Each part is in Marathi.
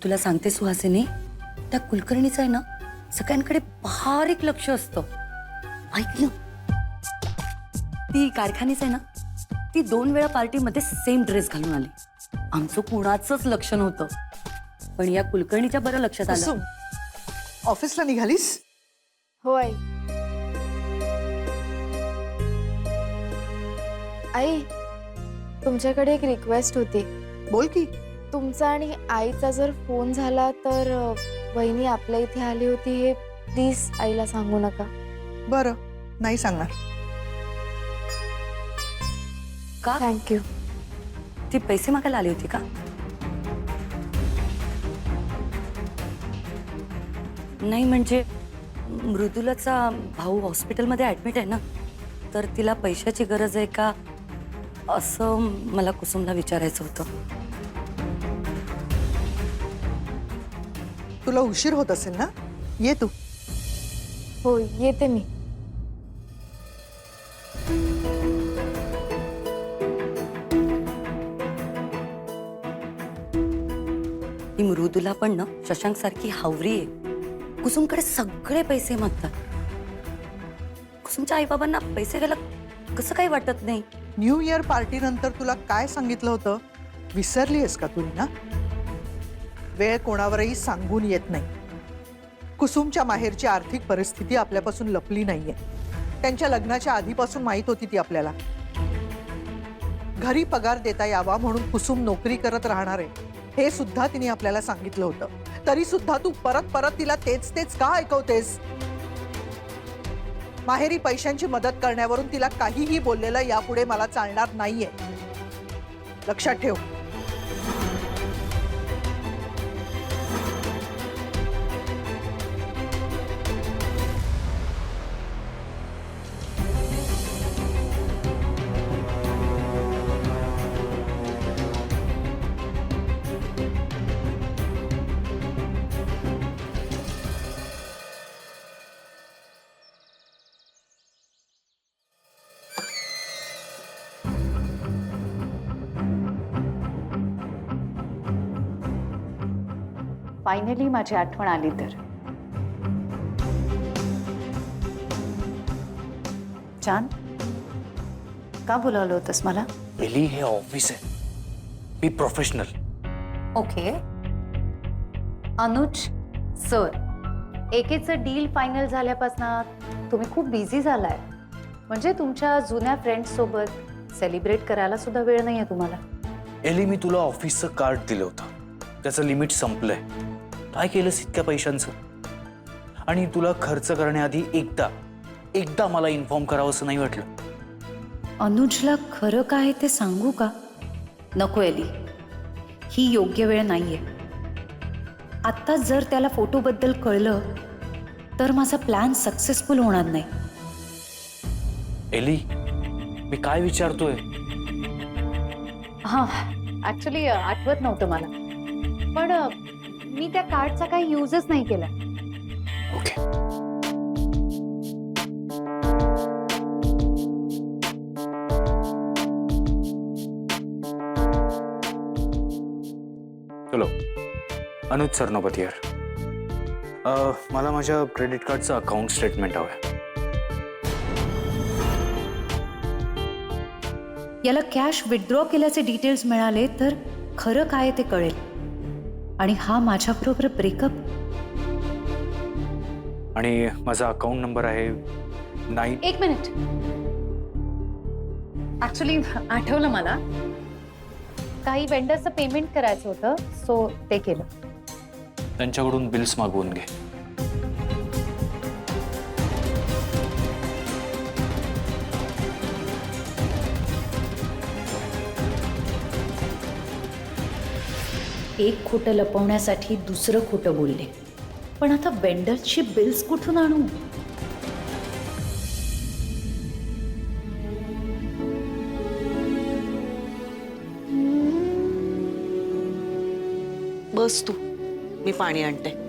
तुला सांगते सुहासिनी, त्या कुलकर्णीचं आहे ना सगळ्यांकडे बारीक लक्ष असतं. ऐक ना, ती कारखानीच आहे ना, ती 2 वेळा पार्टीमध्ये सेम ड्रेस घालून आली. आमचं कुणाचंच लक्ष नव्हतं, पण या कुलकर्णीच्या बरं लक्षात आलं. कुसुम, ऑफिसला निघालीस? हो आई. आई, तुमच्याकडे एक रिक्वेस्ट होती. बोल की. तुमचा आणि आईचा जर फोन झाला तर वहिनी आपल्या इथे आली होती हे प्लीज आईला सांगू नका. बरं, नाही सांगणार. का? थँक्यू. ती पैसे मागायला आली होती का? नाही म्हणजे मृदुलाचा भाऊ हॉस्पिटलमध्ये ऍडमिट आहे ना, तर तिला पैशाची गरज आहे का असं मला कुसुमला विचारायचं होतं. तुला उशीर होत असेल ना, ये तू. हो, येते मी. ही मृदुला पण ना शशांक सारखी हावरी आहे. कुसुमकडे सगळे पैसे मागतात. कुसुमच्या आईबाबांना पैसे घ्यायला कसं काही वाटत नाही. न्यू इयर पार्टी नंतर तुला काय सांगितलं होतं विसरलीयस का तू ना? वेळ कोणावरही सांगून येत नाही. कुसुमच्या माहेरची आर्थिक परिस्थिती आपल्यापासून लपली नाहीये. त्यांच्या लग्नाच्या आधीपासून माहित होती ती आपल्याला. घरी पगार देता यावा म्हणून कुसुम नोकरी करत राहणार आहे हे सुद्धा तिने आपल्याला सांगितलं होतं. तरी सुद्धा तू परत परत तिला तेच तेच का ऐकवतेस? माहेरी पैशांची मदत करण्यावरून तिला काहीही बोललेलं यापुढे मला चालणार नाहीये. लक्षात ठेव. फायनली माझी आठवण आली तर. चांद, का बोलावलं होतंस मला? एली, हे ऑफिस आहे. Be professional. Okay. Anuj sir, एकेचं डील फायनल झाल्यापासून तुम्ही खूप बिझी झालाय. म्हणजे तुमच्या जुन्या फ्रेंड्स सोबत सेलिब्रेट करायला सुद्धा वेळ नाहीये तुम्हाला. एली, मी तुला ऑफिसचं कार्ड दिलं होतं. त्याचं लिमिट संपलंय. काय केलंस इतक्या पैशांचं? आणि तुला खर्च करण्याआधी एकदा मला इन्फॉर्म करावं असं नाही वाटलं? अनुजला खरं काय ते सांगू का? नको एली, ही योग्य वेळ नाहीये. आत्ता जर त्याला फोटोबद्दल कळलं तर माझा प्लॅन सक्सेसफुल होणार नाही. एली, मी काय विचारतोय? हां, ऍक्च्युली आठवत नव्हतं मला, पण मी त्या कार्डचा काही यूजच नाही केला. ओके. चलो, अनुज सरनोबत यार. मला माझ्या क्रेडिट कार्डचं अकाउंट स्टेटमेंट हवंय. याला कॅश विथड्रॉ केल्याचे डिटेल्स मिळाले तर खरं काय ते कळेल. आणि हा माझ्याबरोबर ब्रेकअप. आणि माझा अकाउंट नंबर आहे 9. एक मिनिट, ऍक्च्युली आठवलं मला. काही वेंडरचं पेमेंट करायचं होतं, सो ते केलं. त्यांच्याकडून बिल्स मागवून घे. एक खोटं लपवण्यासाठी दुसरं खोटं बोलले, पण आता वेंडरची बिल्स कुठून आणू? बस तू, मी पाणी आणते.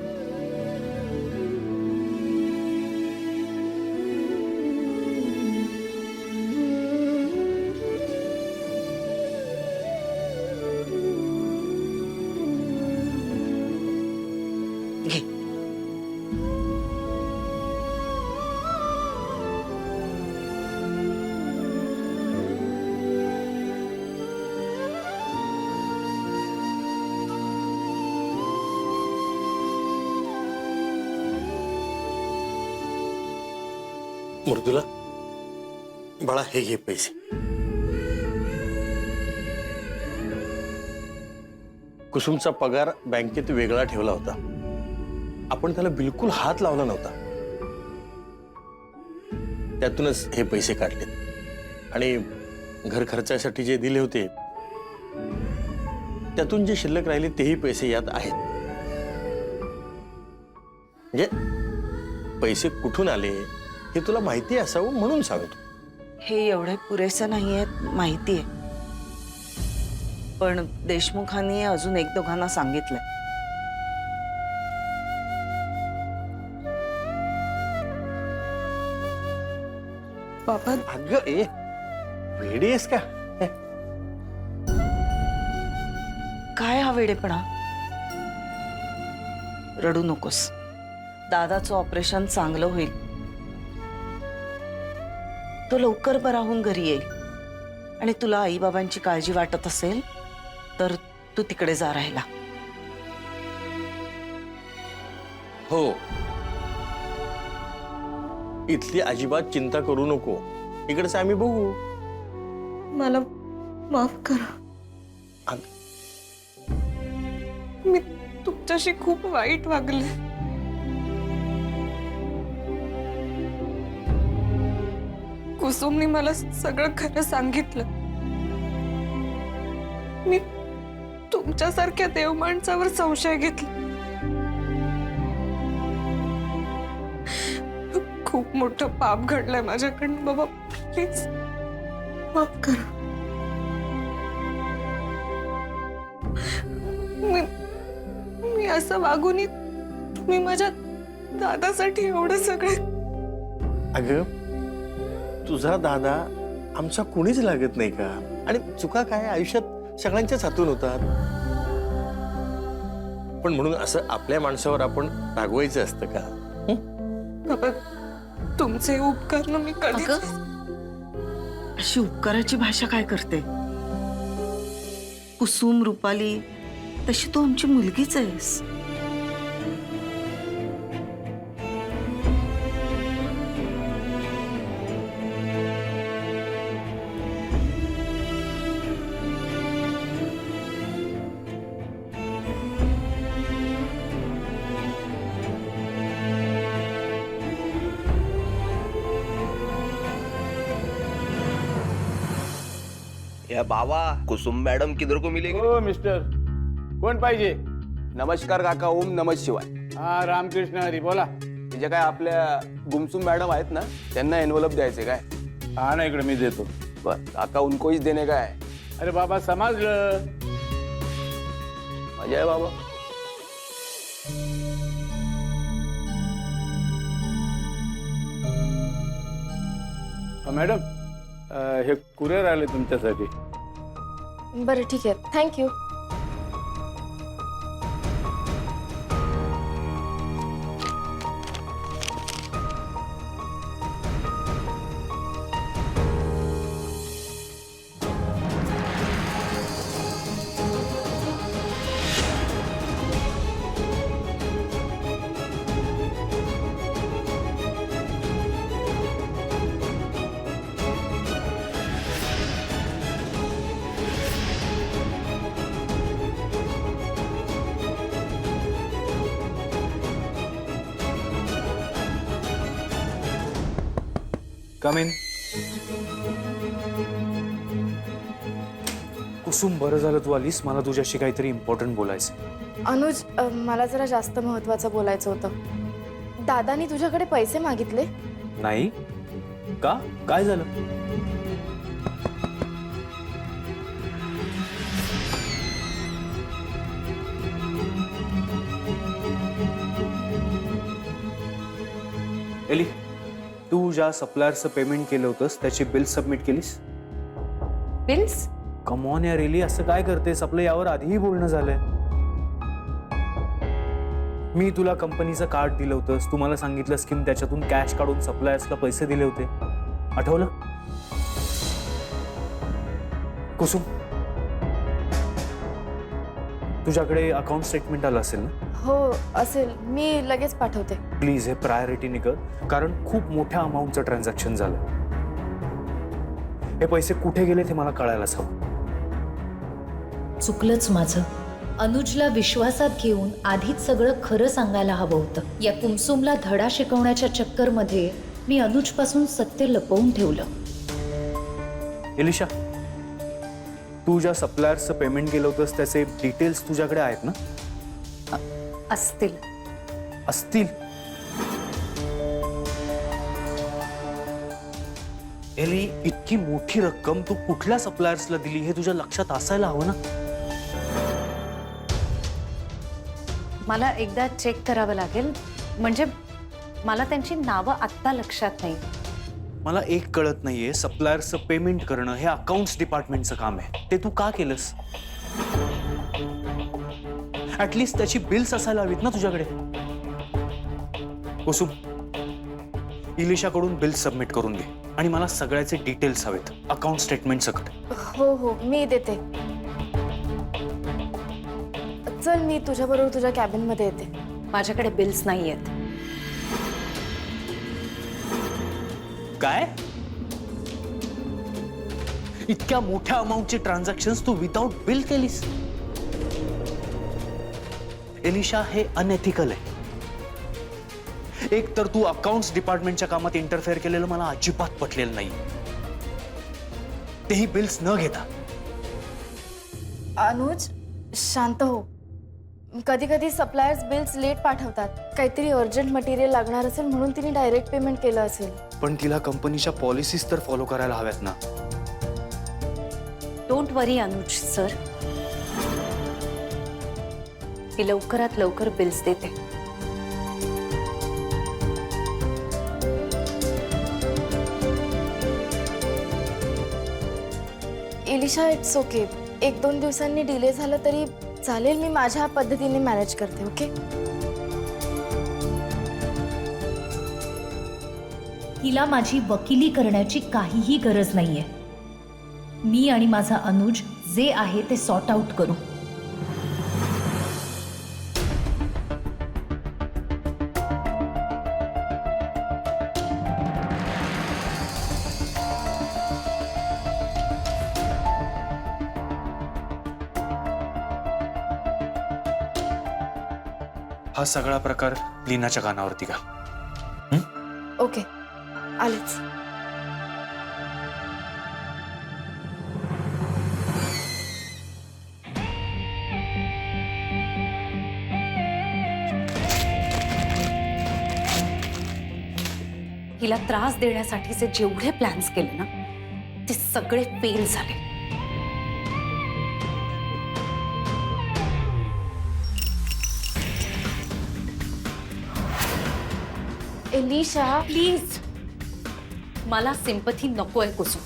मृदुला, बाळा हे घे पैसे. कुसुमचा पगार बँकेत वेगळा ठेवला होता. आपण त्याला बिलकुल हात लावला नव्हता. त्यातूनच हे पैसे काढले आणि घर खर्चासाठी जे दिले होते त्यातून जे शिल्लक राहिले तेही पैसे यात आहेत. म्हणजे पैसे कुठून आले हे तुला माहिती असावं म्हणून सांगतो. हे एवढे पुरेसे नाहीये माहितीये, पण देशमुखांनी अजून एक दोघांना सांगितलंय. बाबा अगं ए वेडी आहेस का? काय हा वेडेपणा? रडू नकोस. दादाचं ऑपरेशन चांगलं होईल. तो लवकर बरा होऊन घरी येईल आणि तुला आई बाबांची काळजी वाटत असेल तर तू तिकडे जा राहायला. हो, इथली अजिबात चिंता करू नको. इकडचं आम्ही बघू. मला माफ करा. अग- मी तुमच्याशी खूप वाईट वागले. कुसुमने मला सगळं खरं सांगितलं. मी तुमच्यासारख्या देव माणसावर संशय घेतला. खूप मोठं पाप घडलंय माझ्याकडनं. बाबा प्लीज माफ करा. मी असं वागूनही तुम्ही माझ्या दादासाठी एवढं सगळं. अगं तुझा दादा आमचा कोणीच लागत नाही का? आणि चुका काय आयुष्यात सगळ्यांच्याच हातून होतात. पण म्हणून असं आपल्या माणसावर आपण रागवायचं असतं का? बाबा तुमचे उपकार ना मी कधीच. अशी उपकाराची भाषा काय करते? कुसुम रुपाली तशी तू आमची मुलगीच आहेस. या बाबा कुसुम मैडम किधर को मिलेगी? ओ मिस्टर कोण पाहिजे? नमस्कार काका. ओम नमः शिवाय. हा रामकृष्ण हरी बोला. जे काय आपल्या गुमसुम मॅडम आहेत ना त्यांना एनवलप द्यायचे काय? हा ना इकडे मी देतो. बर काका उनको हीच देणे काय? अरे बाबा समजलं. मजा आहे बाबा. मॅडम हे कुरिअर आले तुमच्यासाठी. बरं ठीक आहे, थँक्यू. Come in. कुसुम बरं झालं तू आलीस. मला तुझ्याशी काहीतरी इम्पॉर्टंट बोलायचं. अनुज, मला जरा जास्त महत्वाचं बोलायचं होतं. दादानी तुझ्याकडे पैसे मागितले. नाही का? काय झालं? एली, तू ज्या सप्लायरचं पेमेंट केलं होतंस त्याची बिल सबमिट केलीस? बिल्स? कम ऑन यार एली, असं काय करतेस? आपलं यावर आधीही बोलणं झालंय. मी तुला कंपनीचं कार्ड दिलं होतंस. तू मला सांगितलंस की त्याच्यातून कॅश काढून सप्लायर्सला पैसे दिले होते. आठवलं? कुसुम, तुझ्याकडे अकाउंट स्टेटमेंट आलं असेल ना? हो असेल, मी लगेच पाठवते. प्लीज हे प्रायोरिटीने कर, कारण खूप मोठ्या अमाऊंटचं ट्रान्झॅक्शन झालं. हे पैसे कुठे गेले ते मला कळायलाच हवं. चुकलंच माझं. अनुजला विश्वासात घेऊन आधीच सगळं खरं सांगायला हवं होतं. या कुमसुमला धडा शिकवण्याच्या चक्करमध्ये मी अनुजपासून सत्य लपवून ठेवलं. एलिशा, तू ज्या सप्लायर्सचं पेमेंट केलं होतंस त्याचे डिटेल्स तुझ्याकडे आहेत ना? असतील. असतील. एली, इतकी मोठी रक्कम तू कुठल्या सप्लायर्सला दिली हे तुझ्या लक्षात असायला हवं ना? मला एकदा चेक करावं लागेल, म्हणजे मला त्यांची नावं आत्ता लक्षात नाही. मला एक कळत नाहीये, सप्लायर्सचं पेमेंट करणं हे अकाउंट्स डिपार्टमेंटचं काम आहे. ते तू का केलंस? ऍटलीस्ट त्याची बिल्स असायला हवीत ना तुझ्याकडे. कुसुम, इलिशाकडून बिल्स सबमिट करून घे आणि मला सगळ्याचे डिटेल्स हवेत, अकाउंट स्टेटमेंट सकट. हो हो मी देते. चल मी तुझ्याबरोबर तुझ्या कॅबिनमध्ये येते. माझ्याकडे बिल्स नाही आहेत. काय? इतक्या मोठ्या अमाऊंटचे ट्रान्झॅक्शन्स तू विदाउट बिल केलीस? एलिशा, हे अनएथिकल आहे. एक तर तू अकाउंट्स डिपार्टमेंटच्या कामात इंटरफेअर केलेलं मला अजिबात पटलेलं नाही, तेही बिल्स न घेता. अनुज शांत हो. कधी कधी सप्लायर्स बिल्स लेट पाठवतात. काहीतरी अर्जंट मटेरियल लागणार असेल म्हणून तिने डायरेक्ट पेमेंट केलं असेल. पण तिला कंपनीच्या पॉलिसीज तर फॉलो करायला हव्यात ना. डोंट वरी अनुज सर, मी लवकरात लवकर बिल्स देते. Elisha it's okay. 1-2 दिवसांनी डिले झालं तरी चालेल. मी माझ्या पद्धतीने मॅनेज करते. ओके. हिला माझी वकिली करण्याची काहीही गरज नाहीये. मी आणि माझा अनुज जे आहे ते सॉर्ट आउट करू. हा सगळा प्रकार लीनाच्या कानावरती का? ओके आलेच. हिला त्रास देण्यासाठीचे जेवढे प्लॅन्स केले ना ते सगळे फेल झाले. एलिशा प्लीज, मला सिंपथी नको आहे कुसुम.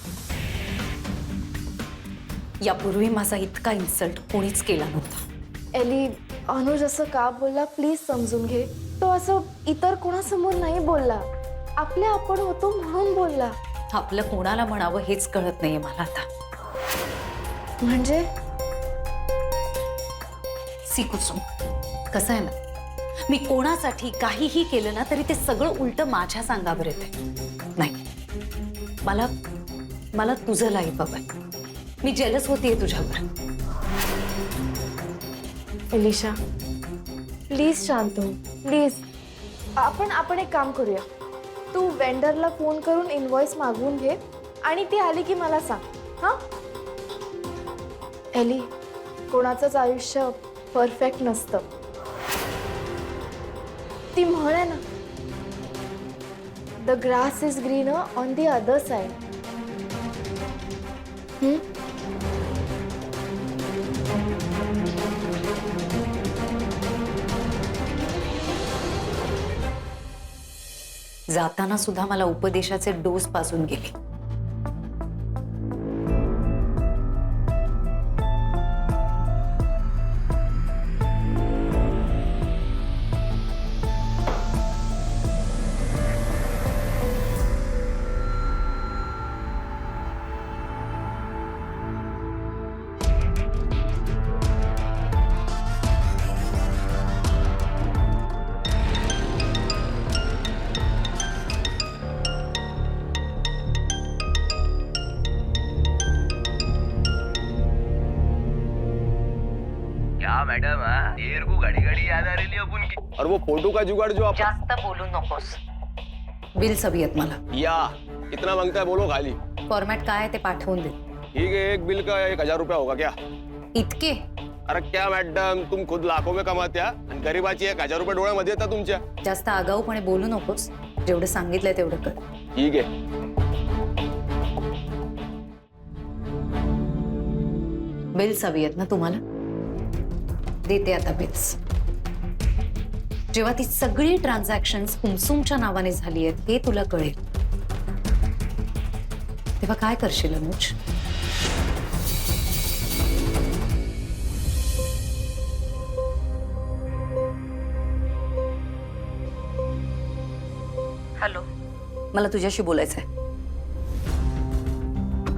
यापूर्वी माझा इतका इन्सल्ट कोणीच केला नव्हता. एली, अनुज असं का बोलला प्लीज समजून घे. तो असं इतर कोणासमोर नाही बोलला. आपल्या आपण होतो म्हणून बोलला. आपलं कोणाला म्हणावं हेच कळत नाहीये मला आता. म्हणजे सी कुसुम, कसं आहे ना, मी कोणासाठी काहीही केलं ना तरी ते सगळं उलट माझ्या सांगावर येते. नाही, मला तुझं लाईफ हवंय. मी जेलस होतीये तुझ्यावर. एलिशा प्लीज शांत हो. प्लीज आपण एक काम करूया. तू वेंडरला फोन करून इनवॉइस मागवून घे आणि ती आली की मला सांग. हा एली, कोणाचंच आयुष्य परफेक्ट नसतं. ती म्हण आहे ना, the grass is greener on the other side. जाताना सुद्धा मला उपदेशाचे डोस पासून गेले. क्या मैडम देर को घड़ी घड़ी याद आ रही है अपन की. और वो फोटो का जुगाड़ जो आप जास्त बोलू नकोस. बिल्स हवी आहेत मला. या कितना मांगता है बोलो खाली. फॉर्मॅट काय आहे ते पाठवून दे. ठीक है, एक बिल का 1000 रुपया होगा क्या? इतके? अरे क्या मैडम, तुम खुद लाखों में कमात्या आणि गरीबाची 1000 रुपये डोळ्यामध्ये येतात तुमच्या. जास्त आगाऊपणे बोलू नकोस. जेवढं सांगितलंय तेवढं कर. ठीक आहे. बिल्स हवी आहेत ना तुम्हाला? देते आता बिल्स. जेव्हा ती सगळी ट्रान्झॅक्शन्स कुमसुमच्या नावाने झाली आहेत हे तुला कळेल तेव्हा काय करशील अनुज? हॅलो, मला तुझ्याशी बोलायचंय.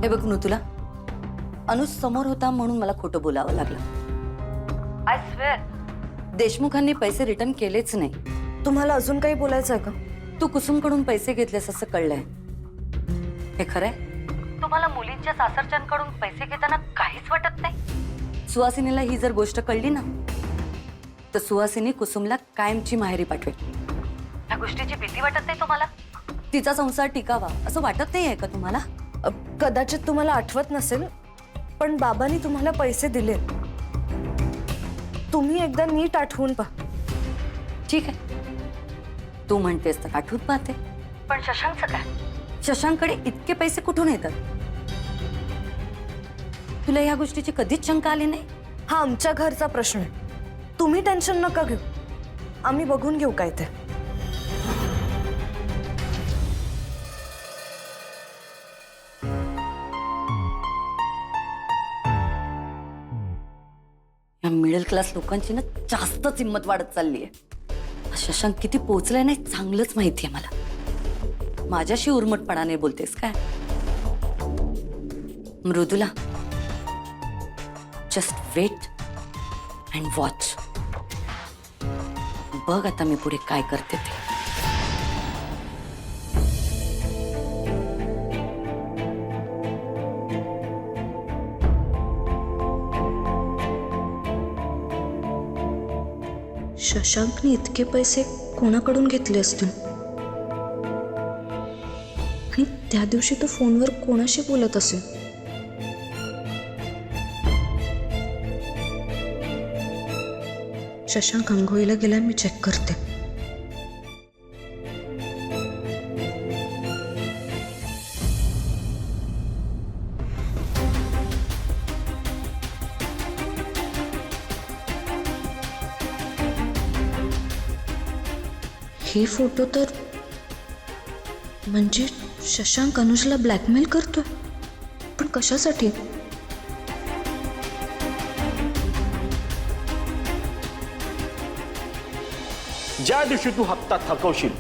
हे बघ तुला अनुज समोर होता म्हणून मला खोटं बोलावं लागलं. आय स्वेअर देशमुखांनी पैसे रिटर्न केलेच नाही. तुम्हाला अजून काही बोलायचं आहे का? तू कुसुमकडून पैसे घेतलेस असं कळलंय. हे खरंय? तुम्हाला मुलींच्या सासरच्यांकडून पैसे घेताना काहीच वाटत नाही? सुहासिनीला ही जर गोष्ट कळली ना तर सुहासिनी कुसुमला कायमची माहेरी पाठवेल. या गोष्टीची भीती वाटत नाही तुम्हाला? तिचा संसार टिकावा असं वाटत नाही आहे का तुम्हाला? कदाचित तुम्हाला आठवत नसेल पण बाबांनी तुम्हाला पैसे दिले. तुम्ही एकदा नीट आठवून पहा. ठीक आहे, तू म्हणतेस तर आठवत पाहते. पण शशांकचं काय? शशांककडे इतके पैसे कुठून येतात? तुला या गोष्टीची कधीच शंका आली नाही? हा आमच्या घरचा प्रश्न आहे. तुम्ही टेन्शन नका घेऊ. आम्ही बघून घेऊ काय ते. या मिडल क्लास लोकांची ना जास्तच हिंमत वाढत चालली आहे. शशांक किती पोचलाय नाही चांगलंच माहिती आहे मला. माझ्याशी उर्मटपणाने बोलतेस काय? Mridula, just wait and watch. बघ आता मी पुढे काय करते ते. शशांकने इतके पैसे कोणाकडून घेतले असतील आणि त्या दिवशी तो फोनवर कोणाशी बोलत असेल? शशांक आंघोळीला गेला, मी चेक करते. हे फोटो तर म्हणजे शशांक अनुजला ब्लॅकमेल करतोय. पण कशासाठी? ज्या दिवशी तू हप्ता थकवशील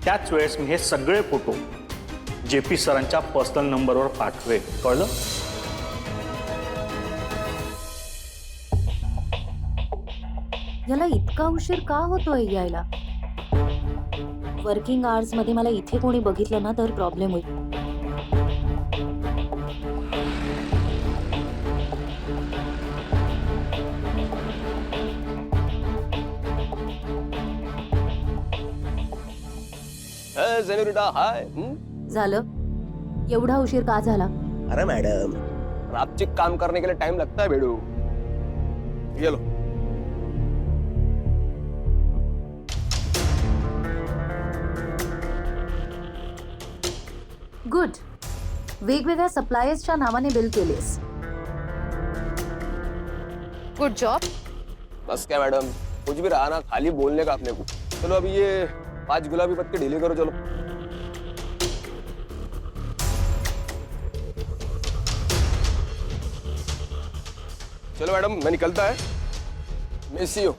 त्याच वेळेस मी हे सगळे फोटो JP सरांच्या पर्सनल नंबरवर पाठवेल. कळलं? याला इतका उशीर का होतोय यायला? वर्किंग आवर्स मध्ये मला इथे कोणी बघितलं ना तर प्रॉब्लेम होईल. सेनोरिटा हाय. झालं? एवढा उशीर का झाला? अरे मैडम, रापचिक काम करने के लिए टाइम लगता है बेडू. ये लो. गुड. वेगवेगळ्या सप्लायर्सच्या नावाने बिल केलेस. Good job. बस क्या मैडम, कुछ भी रहा ना खाली बोलने का अपने को. चलो अभी ये 5 गुलाबी पत्ते ढीले करो. चलो चलो मैडम, मैं निकलता है. Miss you.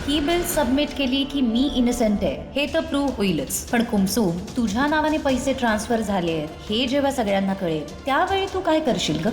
He bill submit केली की मी इनोसेंट आहे हे तर प्रूव्ह होईलच. पण कुमसुम, तुझ्या नावाने पैसे ट्रान्सफर झाले आहेत हे जेव्हा सगळ्यांना कळेल त्यावेळी तू काय करशील ग?